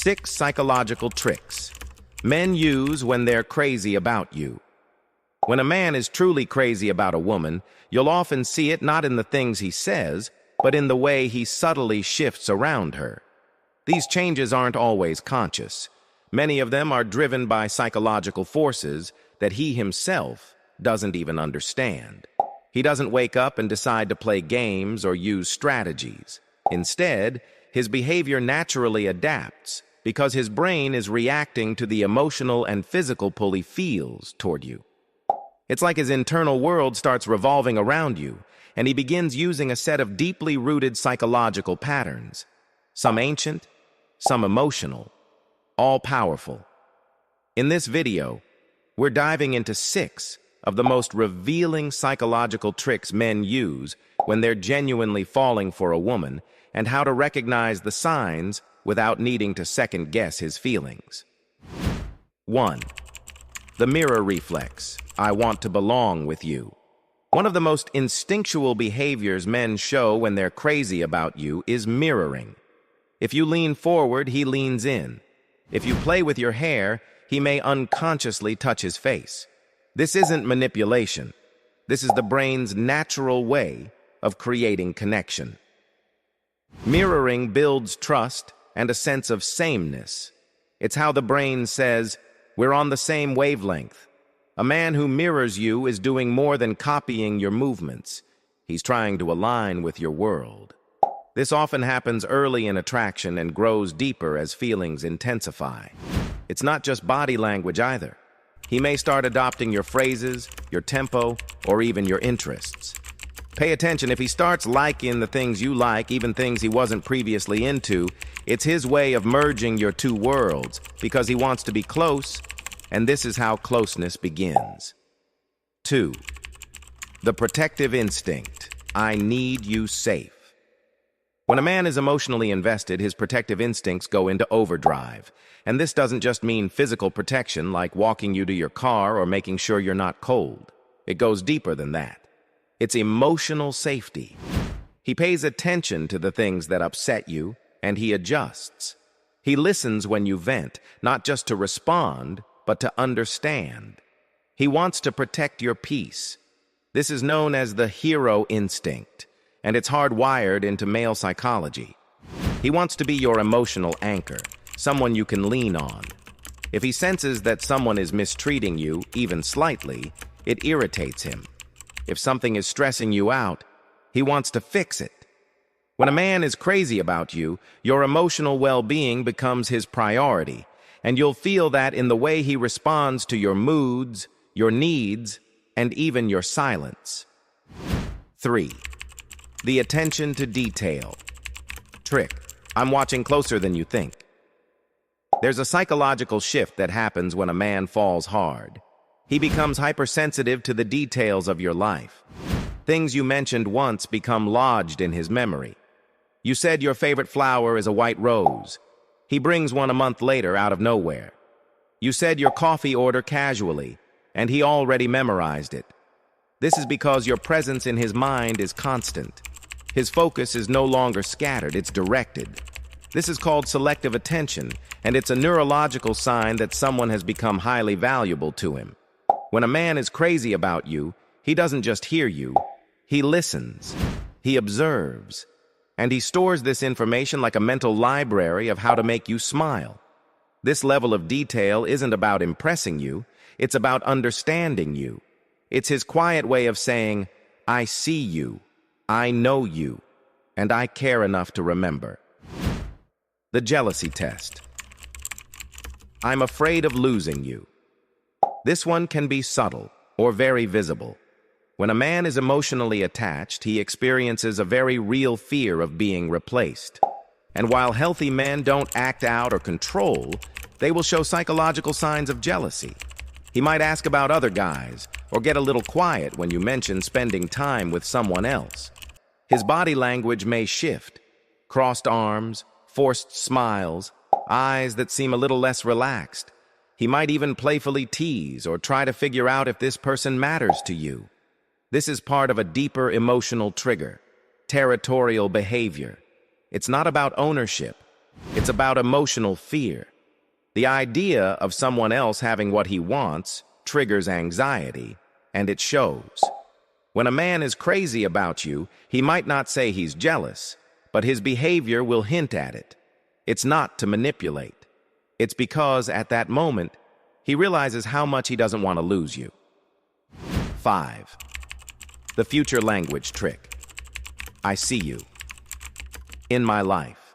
6 psychological tricks men use when they're crazy about you. When a man is truly crazy about a woman, you'll often see it not in the things he says, but in the way he subtly shifts around her. These changes aren't always conscious. Many of them are driven by psychological forces that he himself doesn't even understand. He doesn't wake up and decide to play games or use strategies. Instead, his behavior naturally adapts because his brain is reacting to the emotional and physical pull he feels toward you. It's like his internal world starts revolving around you, and he begins using a set of deeply rooted psychological patterns, some ancient, some emotional, all powerful. In this video, we're diving into 6 of the most revealing psychological tricks men use when they're genuinely falling for a woman, and how to recognize the signs without needing to second-guess his feelings. 1. The mirror reflex. I want to belong with you. One of the most instinctual behaviors men show when they're crazy about you is mirroring. If you lean forward, he leans in. If you play with your hair, he may unconsciously touch his face. This isn't manipulation. This is the brain's natural way of creating connection. Mirroring builds trust and a sense of sameness. It's how the brain says, we're on the same wavelength. A man who mirrors you is doing more than copying your movements. He's trying to align with your world. This often happens early in attraction and grows deeper as feelings intensify. It's not just body language either. He may start adopting your phrases, your tempo, or even your interests. Pay attention. If he starts liking the things you like, even things he wasn't previously into, it's his way of merging your two worlds because he wants to be close, and this is how closeness begins. 2. The protective instinct. I need you safe. When a man is emotionally invested, his protective instincts go into overdrive. And this doesn't just mean physical protection, like walking you to your car or making sure you're not cold. It goes deeper than that. It's emotional safety. He pays attention to the things that upset you, and he adjusts. He listens when you vent, not just to respond, but to understand. He wants to protect your peace. This is known as the hero instinct, and it's hardwired into male psychology. He wants to be your emotional anchor, someone you can lean on. If he senses that someone is mistreating you, even slightly, it irritates him. If something is stressing you out, he wants to fix it. When a man is crazy about you, your emotional well-being becomes his priority, and you'll feel that in the way he responds to your moods, your needs, and even your silence. 3. The attention to detail. Trick. I'm watching closer than you think. There's a psychological shift that happens when a man falls hard. He becomes hypersensitive to the details of your life. Things you mentioned once become lodged in his memory. You said your favorite flower is a white rose. He brings one a month later out of nowhere. You said your coffee order casually, and he already memorized it. This is because your presence in his mind is constant. His focus is no longer scattered, it's directed. This is called selective attention, and it's a neurological sign that someone has become highly valuable to him. When a man is crazy about you, he doesn't just hear you, he listens, he observes, and he stores this information like a mental library of how to make you smile. This level of detail isn't about impressing you, it's about understanding you. It's his quiet way of saying, I see you, I know you, and I care enough to remember. The jealousy test. I'm afraid of losing you. This one can be subtle or very visible. When a man is emotionally attached, he experiences a very real fear of being replaced. And while healthy men don't act out or control, they will show psychological signs of jealousy. He might ask about other guys or get a little quiet when you mention spending time with someone else. His body language may shift. Crossed arms, forced smiles, eyes that seem a little less relaxed. He might even playfully tease or try to figure out if this person matters to you. This is part of a deeper emotional trigger, territorial behavior. It's not about ownership. It's about emotional fear. The idea of someone else having what he wants triggers anxiety, and it shows. When a man is crazy about you, he might not say he's jealous, but his behavior will hint at it. It's not to manipulate. It's because, at that moment, he realizes how much he doesn't want to lose you. 5. The future language trick. I see you. In my life.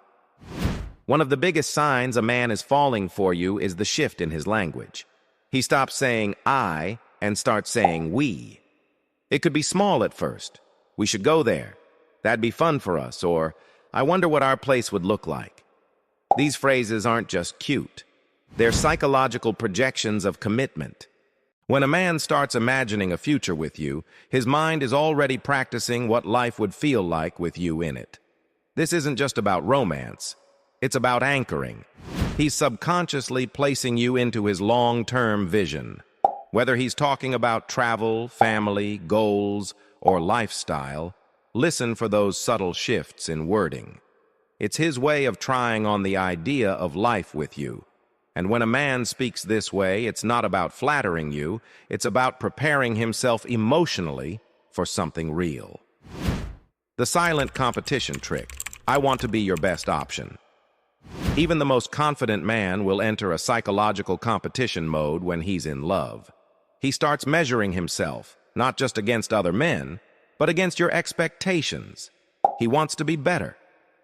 One of the biggest signs a man is falling for you is the shift in his language. He stops saying I and starts saying we. It could be small at first. We should go there. That'd be fun for us, or I wonder what our place would look like. These phrases aren't just cute. They're psychological projections of commitment. When a man starts imagining a future with you, his mind is already practicing what life would feel like with you in it. This isn't just about romance. It's about anchoring. He's subconsciously placing you into his long-term vision. Whether he's talking about travel, family, goals, or lifestyle, listen for those subtle shifts in wording. It's his way of trying on the idea of life with you. And when a man speaks this way, it's not about flattering you, it's about preparing himself emotionally for something real. The silent competition trick. I want to be your best option. Even the most confident man will enter a psychological competition mode when he's in love. He starts measuring himself, not just against other men, but against your expectations. He wants to be better.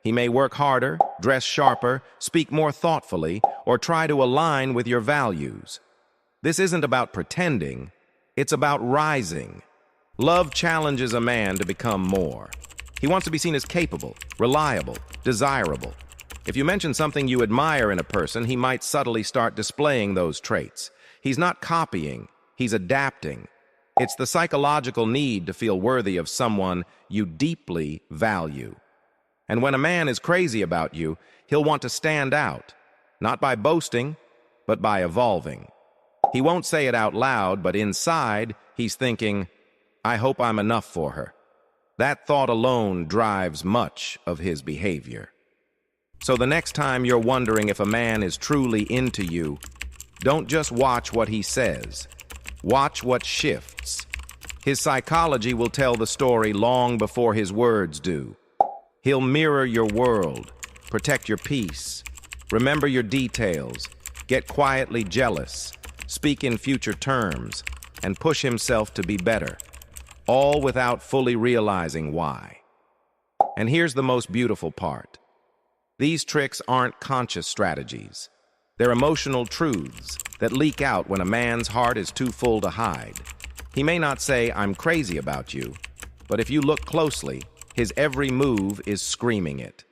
He may work harder, dress sharper, speak more thoughtfully, or try to align with your values. This isn't about pretending, it's about rising. Love challenges a man to become more. He wants to be seen as capable, reliable, desirable. If you mention something you admire in a person, he might subtly start displaying those traits. He's not copying, he's adapting. It's the psychological need to feel worthy of someone you deeply value. And when a man is crazy about you, he'll want to stand out, not by boasting, but by evolving. He won't say it out loud, but inside, he's thinking, I hope I'm enough for her. That thought alone drives much of his behavior. So the next time you're wondering if a man is truly into you, don't just watch what he says. Watch what shifts. His psychology will tell the story long before his words do. He'll mirror your world, protect your peace, remember your details, get quietly jealous, speak in future terms, and push himself to be better, all without fully realizing why. And here's the most beautiful part. These tricks aren't conscious strategies. They're emotional truths that leak out when a man's heart is too full to hide. He may not say, I'm crazy about you, but if you look closely, his every move is screaming it.